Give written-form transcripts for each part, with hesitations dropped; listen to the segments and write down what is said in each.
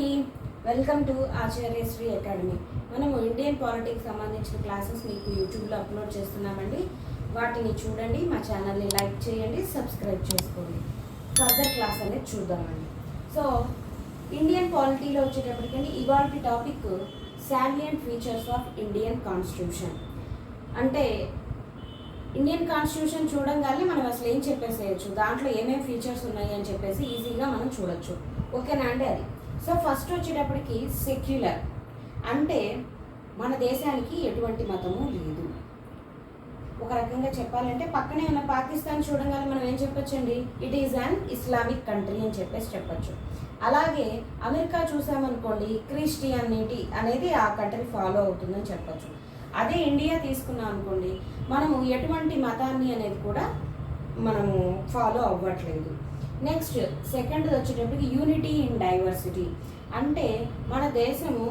అండి, welcome to ఆచార్యశ్రీ academy. మనము Indian politics సంబంధించిన క్లాసెస్ మీకు యూట్యూబ్లో అప్లోడ్ చేస్తున్నామండి. వాటిని చూడండి, మా ఛానల్ని లైక్ చేయండి, సబ్స్క్రైబ్ చేసుకోండి. ఫర్దర్ క్లాస్ అనేది చూద్దామండి. సో ఇండియన్ పాలిటీలో వచ్చేటప్పటికండి ఇవాళ topic salient features of Indian constitution. అంటే ఇండియన్ కాన్స్టిట్యూషన్ చూడంగానే మనం అసలు ఏం చెప్పేసేయచ్చు, దాంట్లో ఏమేమి ఫీచర్స్ ఉన్నాయి అని చెప్పేసి ఈజీగా మనం చూడొచ్చు. ఓకేనా అండి? అది సో ఫస్ట్ వచ్చేటప్పటికి సెక్యులర్ అంటే మన దేశానికి ఎటువంటి మతము లేదు. ఒక రకంగా చెప్పాలంటే పక్కనే ఉన్న పాకిస్తాన్ చూడగానే మనం ఏం చెప్పొచ్చండి, it is an Islamic country అని చెప్పొచ్చు. అలాగే అమెరికా చూసామనుకోండి, క్రిస్టియానిటీ అనేది ఆ కంట్రీ ఫాలో అవుతుందని చెప్పొచ్చు. అదే ఇండియా తీసుకున్నాం అనుకోండి, మనము ఎటువంటి మతాన్ని అనేది కూడా మనము ఫాలో అవ్వట్లేదు. నెక్స్ట్ సెకండ్ వచ్చేటప్పటికి యూనిటీ ఇన్ డైవర్సిటీ అంటే మన దేశము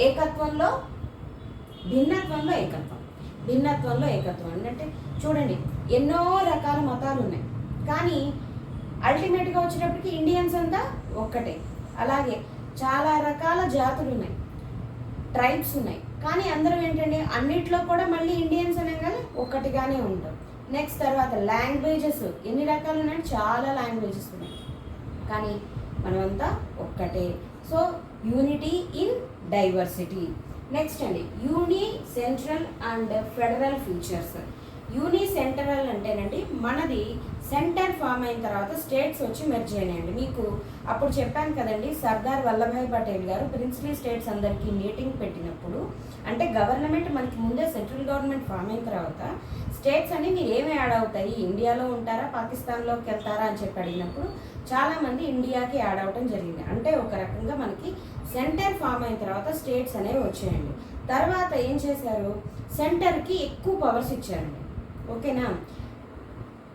ఏకత్వంలో భిన్నత్వంలో ఏకత్వం అంటే చూడండి, ఎన్నో రకాల మతాలు ఉన్నాయి, కానీ అల్టిమేట్గా వచ్చేటప్పటికి ఇండియన్స్ అంతా ఒక్కటే. అలాగే చాలా రకాల జాతులు ఉన్నాయి, ట్రైబ్స్ ఉన్నాయి, కానీ అందరూ ఏంటంటే అన్నిట్లో కూడా మళ్ళీ ఇండియన్స్ అనగానే ఒక్కటిగానే ఉంటాం. నెక్స్ట్ తర్వాత లాంగ్వేజెస్ ఎన్ని రకాలు ఉన్నాయి, చాలా లాంగ్వేజెస్ ఉన్నాయి, కానీ మనమంతా ఒక్కటే. So unity in diversity. Next అండి uni central and federal features. Uni central అంటేనండి మనది సెంటర్ ఫామ్ అయిన తర్వాత స్టేట్స్ వచ్చి మెర్జ్ అయినాయండి. మీకు అప్పుడు చెప్పాను కదండి, సర్దార్ వల్లభాయ్ పటేల్ గారు ప్రిన్స్లీ స్టేట్స్ అందరికీ మీటింగ్ పెట్టినప్పుడు, అంటే గవర్నమెంట్ మనకి ముందే సెంట్రల్ గవర్నమెంట్ ఫామ్ అయిన తర్వాత స్టేట్స్ అన్ని మీరు ఏమి యాడ్ అవుతాయి, ఇండియాలో ఉంటారా పాకిస్తాన్లోకి వెళ్తారా అని చెప్పి అడిగినప్పుడు చాలామంది ఇండియాకి యాడ్ అవటం జరిగింది. అంటే ఒక రకంగా మనకి సెంటర్ ఫామ్ అయిన తర్వాత స్టేట్స్ అనేవి వచ్చాయండి. తర్వాత ఏం చేశారు, సెంటర్కి ఎక్కువ పవర్స్ ఇచ్చారండి. ఓకేనా?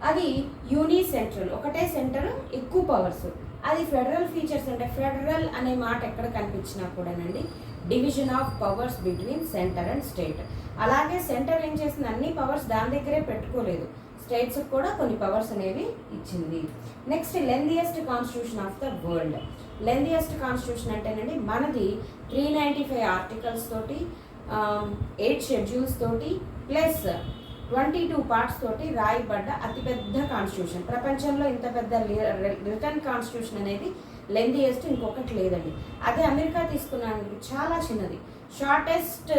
అది యూని సెంట్రల్, ఒకటే సెంటర్ ఎక్కువ పవర్స్. అది ఫెడరల్ ఫీచర్స్ అంటే ఫెడరల్ అనే మాట ఎక్కడ కనిపించినా కూడానండి division of powers between centre and state. అలాగే సెంటర్ ఏం చేసింది, అన్ని పవర్స్ దాని దగ్గరే పెట్టుకోలేదు, స్టేట్స్కి కూడా కొన్ని పవర్స్ అనేవి ఇచ్చింది. Next lengthiest constitution of the world. Lengthiest constitution అంటేనండి మనది 395 ఆర్టికల్స్ తోటి, 8 షెడ్యూల్స్ తోటి ప్లస్ 22 పార్ట్స్ తోటి రాయబడ్డ అతిపెద్ద కాన్స్టిట్యూషన్. ప్రపంచంలో ఇంత పెద్ద రిటర్న్ కాన్స్టిట్యూషన్ అనేది లెందియెస్ట్ ఇంకొకటి లేదండి. అదే అమెరికా తీసుకున్నాను, చాలా చిన్నది. షార్టెస్ట్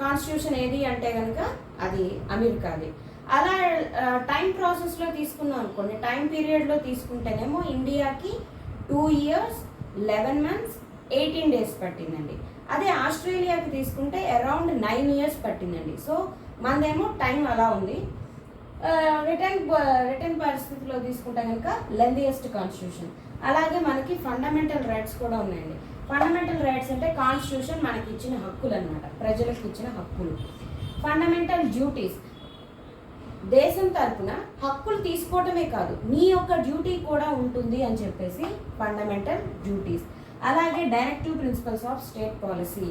కాన్స్టిట్యూషన్ ఏది అంటే కనుక అది అమెరికాది. అలా టైం ప్రాసెస్లో తీసుకున్నాం అనుకోండి, టైం పీరియడ్లో తీసుకుంటేనేమో ఇండియాకి 2 years 11 months 18 days పట్టిందండి. అదే ఆస్ట్రేలియాకి తీసుకుంటే అరౌండ్ 9 years పట్టిందండి. సో మనదేమో టైం అలా ఉంది. రిటర్న్ పరిస్థితిలో తీసుకుంటే కనుక లెందియెస్ట్ కాన్స్టిట్యూషన్. అలాగే మనకి ఫండమెంటల్ రైట్స్ కూడా ఉన్నాయండి. ఫండమెంటల్ రైట్స్ అంటే కాన్స్టిట్యూషన్ మనకి ఇచ్చిన హక్కులు అనమాట, ప్రజలకు ఇచ్చిన హక్కులు. ఫండమెంటల్ డ్యూటీస్, దేశం తరపున హక్కులు తీసుకోవటమే కాదు నీ యొక్క డ్యూటీ కూడా ఉంటుంది అని చెప్పేసి ఫండమెంటల్ డ్యూటీస్. అలాగే directive principles of state policy.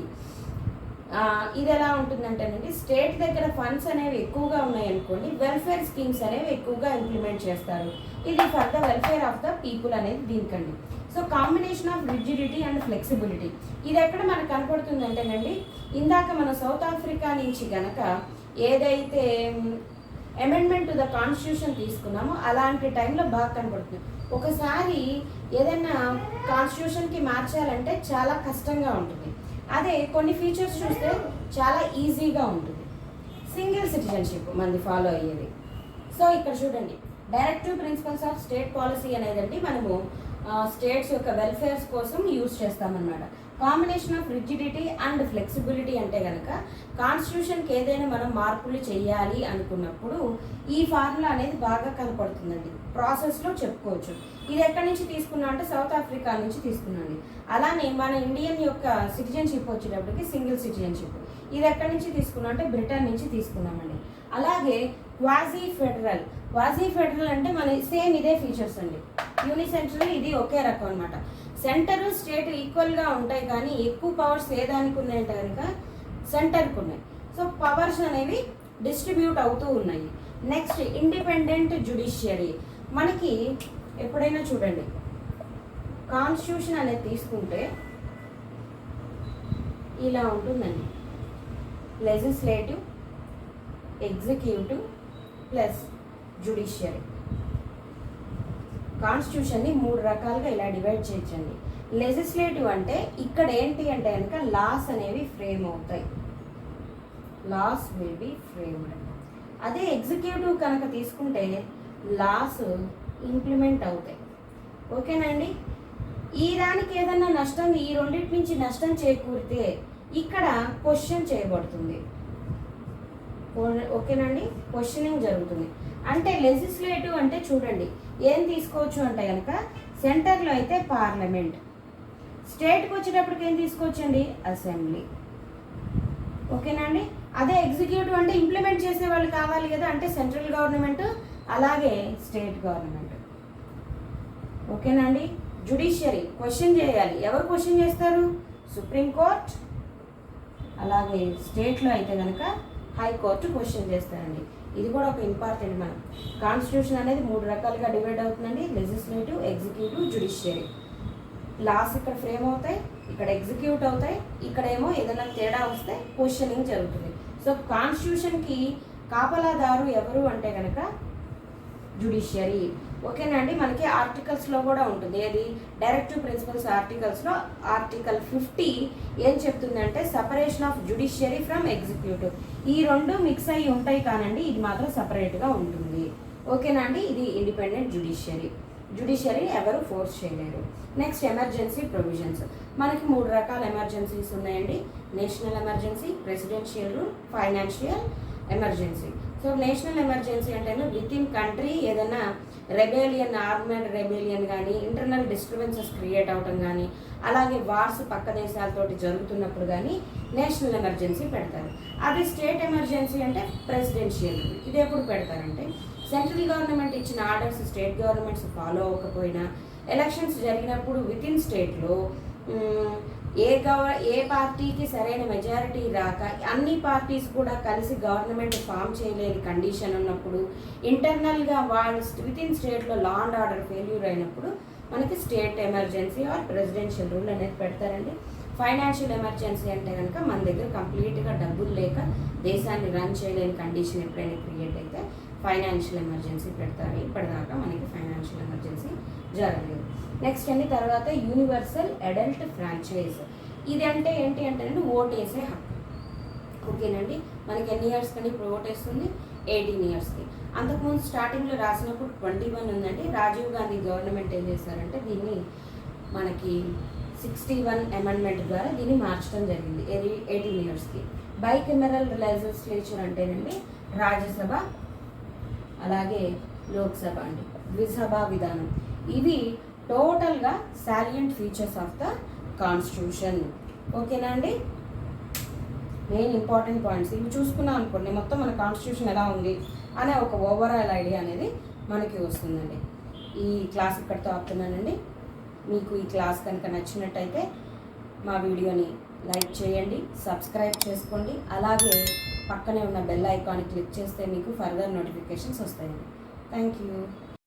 ఇది ఎలా ఉంటుందంటేనండి, స్టేట్ దగ్గర ఫండ్స్ అనేవి ఎక్కువగా ఉన్నాయనుకోండి, వెల్ఫేర్ స్కీమ్స్ అనేవి ఎక్కువగా ఇంప్లిమెంట్ చేస్తారు. ఇది for the welfare of the people అనేది దీనికండి. So combination of rigidity and flexibility. ఇది ఎక్కడ మనకు కనపడుతుంది అంటేనండి, ఇందాక మన సౌత్ ఆఫ్రికా నుంచి గనక ఏదైతే అమెండ్మెంట్ టు ద కాన్స్టిట్యూషన్ తీసుకున్నామో అలాంటి టైంలో బాగా కనపడుతుంది. ఒకసారి ఏదైనా కాన్స్టిట్యూషన్కి మార్చాలంటే చాలా కష్టంగా ఉంటుంది. అదే కొన్ని ఫీచర్స్ చూస్తే చాలా ఈజీగా ఉంటుంది. సింగిల్ సిటిజన్షిప్ మనది ఫాలో అయ్యేది. సో ఇక్కడ చూడండి, directive principles of state policy అనేదండి మనము స్టేట్స్ యొక్క వెల్ఫేర్స్ కోసం యూజ్ చేస్తామన్నమాట. Combination of rigidity and flexibility అంటే కనుక కాన్స్టిట్యూషన్కి ఏదైనా మనం మార్పులు చేయాలి అనుకున్నప్పుడు ఈ ఫార్ములా అనేది బాగా కనపడుతుందండి, ప్రాసెస్లో చెప్పుకోవచ్చు. ఇది ఎక్కడి నుంచి తీసుకున్నా అంటే సౌత్ ఆఫ్రికా నుంచి తీసుకున్నాండి. అలానే మన ఇండియన్ యొక్క సిటిజన్షిప్ వచ్చేటప్పటికి సింగిల్ సిటిజన్షిప్. ఇది ఎక్కడి నుంచి తీసుకున్నాం అంటే బ్రిటన్ నుంచి తీసుకున్నామండి. అలాగే క్వాజీ ఫెడరల్ అంటే మన సేమ్ ఇదే ఫీచర్స్ అండి. యూని సెంట్రల్ ఇది ఒకే రకం అనమాట. సెంటర్ స్టేట్ ఈక్వల్గా ఉంటాయి, కానీ ఎక్కువ పవర్స్ ఏదానికి ఉన్నాయంటే కనుక సెంటర్కి ఉన్నాయి. సో పవర్స్ అనేవి డిస్ట్రిబ్యూట్ అవుతూ ఉన్నాయి. Next independent judiciary. మనకి ఎప్పుడైనా చూడండి, కాన్స్టిట్యూషన్ అనేది తీసుకుంటే ఇలా ఉంటుందండి. Legislative, executive plus judiciary. కాన్స్టిట్యూషన్ని 3 రకాలుగా ఇలా డివైడ్ చేయొచ్చండి. లెజిస్లేటివ్ అంటే ఇక్కడ ఏంటి అంటే కనుక లాస్ అనేవి ఫ్రేమ్ అవుతాయి. Laws will be framed. అదే ఎగ్జిక్యూటివ్ కనుక తీసుకుంటే లాస్ ఇంప్లిమెంట్ అవుతాయి. ఓకేనండి. ఈ దానికి ఏదన్నా నష్టం, ఈ రెండింటి నుంచి నష్టం చేకూరితే ఇక్కడ క్వశ్చన్ చేయబడుతుంది. ఓకేనండి, క్వశ్చనింగ్ జరుగుతుంది. అంటే లెజిస్లేటివ్ అంటే చూడండి ఏం తీసుకోవచ్చు అంటే కనుక సెంటర్లో అయితే పార్లమెంట్, స్టేట్కి వచ్చేటప్పటికి ఏం తీసుకోవచ్చండి అసెంబ్లీ. ఓకేనండి. అదే ఎగ్జిక్యూటివ్ అంటే ఇంప్లిమెంట్ చేసే వాళ్ళు కావాలి కదా, అంటే సెంట్రల్ గవర్నమెంట్ అలాగే స్టేట్ గవర్నమెంట్. ఓకేనండి. జ్యుడిషియరీ క్వశ్చన్ చేయాలి. ఎవరు క్వశ్చన్ చేస్తారు? సుప్రీంకోర్టు, అలాగే స్టేట్లో అయితే కనుక హైకోర్టు క్వశ్చన్ చేస్తారండి. ఇది కూడా ఒక ఇంపార్టెంట్. మనం కాన్స్టిట్యూషన్ అనేది 3 రకాలుగా డివైడ్ అవుతుందండి. Legislative, executive, judiciary. లాస్ ఇక్కడ ఫ్రేమ్ అవుతాయి, ఇక్కడ ఎగ్జిక్యూట్ అవుతాయి, ఇక్కడేమో ఏదైనా తేడా వస్తే క్వశ్చనింగ్ జరుగుతుంది. సో కాన్స్టిట్యూషన్కి కాపలాదారు ఎవరు అంటే కనుక జ్యుడిషియరీ. ఓకేనండి. మనకి ఆర్టికల్స్లో కూడా ఉంటుంది. ఏది? డైరెక్టివ్ ప్రిన్సిపల్స్ ఆర్టికల్స్లో ఆర్టికల్ 50 ఏం చెప్తుందంటే separation of judiciary from executive. ఈ 2 మిక్స్ అయ్యి ఉంటాయి కానండి, ఇది మాత్రం సపరేట్గా ఉంటుంది. ఓకేనండి. ఇది ఇండిపెండెంట్ జ్యుడిషియరీ. జ్యుడిషియరీ ఎవరు ఫోర్స్ చేయలేరు. Next emergency provisions. మనకి 3 రకాల ఎమర్జెన్సీస్ ఉన్నాయండి. National emergency, presidential rule, financial emergency. So national emergency అంటే విత్ ఇన్ కంట్రీ ఏదైనా రెబేలియన్, ఆర్మ్డ్ రెబేలియన్ కానీ, ఇంటర్నల్ డిస్టర్బెన్సెస్ క్రియేట్ అవడం కానీ, అలాగే వార్స్ పక్క దేశాలతోటి జరుగుతున్నప్పుడు కానీ నేషనల్ ఎమర్జెన్సీ పెడతారు. అదే స్టేట్ ఎమర్జెన్సీ అంటే ప్రెసిడెన్షియల్ రూల్. ఇది ఎప్పుడు పెడతారంటే సెంట్రల్ గవర్నమెంట్ ఇచ్చిన ఆర్డర్స్ స్టేట్ గవర్నమెంట్స్ ఫాలో అవ్వకపోయినా, ఎలక్షన్స్ జరిగినప్పుడు విత్ ఇన్ స్టేట్లో ఏ పార్టీకి సరైన మెజారిటీ రాక అన్ని పార్టీస్ కూడా కలిసి గవర్నమెంట్ ఫామ్ చేయలేని కండిషన్ ఉన్నప్పుడు, ఇంటర్నల్గా వాళ్ళు విత్ ఇన్ స్టేట్లో లా అండ్ ఆర్డర్ ఫెయిల్యూర్ అయినప్పుడు మనకి state emergency or presidential rule అనేది పెడతారండి. ఫైనాన్షియల్ ఎమర్జెన్సీ అంటే కనుక మన దగ్గర కంప్లీట్గా డబ్బులు లేక దేశాన్ని రన్ చేయలేని కండిషన్ ఎప్పుడైనా క్రియేట్ అయితే ఫైనాన్షియల్ ఎమర్జెన్సీ పెడతారు. ఇప్పటిదాకా మనకి ఫైనాన్షియల్ ఎమర్జెన్సీ జరగలేదు. నెక్స్ట్ అండి తర్వాత యూనివర్సల్ అడల్ట్ ఫ్రాంచైజ్. ఇది అంటే ఏంటి అంటే ఓట్ వేసే హక్కు. ఓకేనండి. మనకి ఎన్ని ఇయర్స్ కానీ ఇప్పుడు ఓట్ వేస్తుంది? 18 ఇయర్స్కి. అంతకుముందు స్టార్టింగ్లో రాసినప్పుడు 21 ఉందండి. రాజీవ్ గాంధీ గవర్నమెంట్ ఏం చేశారంటే దీన్ని మనకి 61 అమెండ్మెంట్ ద్వారా దీన్ని మార్చడం జరిగింది 18 ఇయర్స్కి. బైకెమెరల్ లెజిస్లేచర్ అంటేనండి రాజ్యసభ అలాగే లోక్సభ అండి, ద్విసభా విధానం. ఇవి టోటల్గా salient features of the constitution. ఓకేనా అండి. మెయిన్ ఇంపార్టెంట్ పాయింట్స్ ఇవి చూసుకున్నాం అనుకోండి, మొత్తం మన కాన్స్టిట్యూషన్ ఎలా ఉంది అనే ఒక ఓవరాల్ ఐడియా అనేది మనకి వస్తుందండి. ఈ క్లాస్ ఇక్కడితో ఆపుతున్నానండి. మీకు ఈ క్లాస్ కనుక నచ్చినట్టయితే మా వీడియోని లైక్ చేయండి, సబ్స్క్రైబ్ చేసుకోండి, అలాగే పక్కనే ఉన్న బెల్ ఐకాన్ని క్లిక్ చేస్తే మీకు ఫర్దర్ నోటిఫికేషన్స్ వస్తాయండి. Thank you.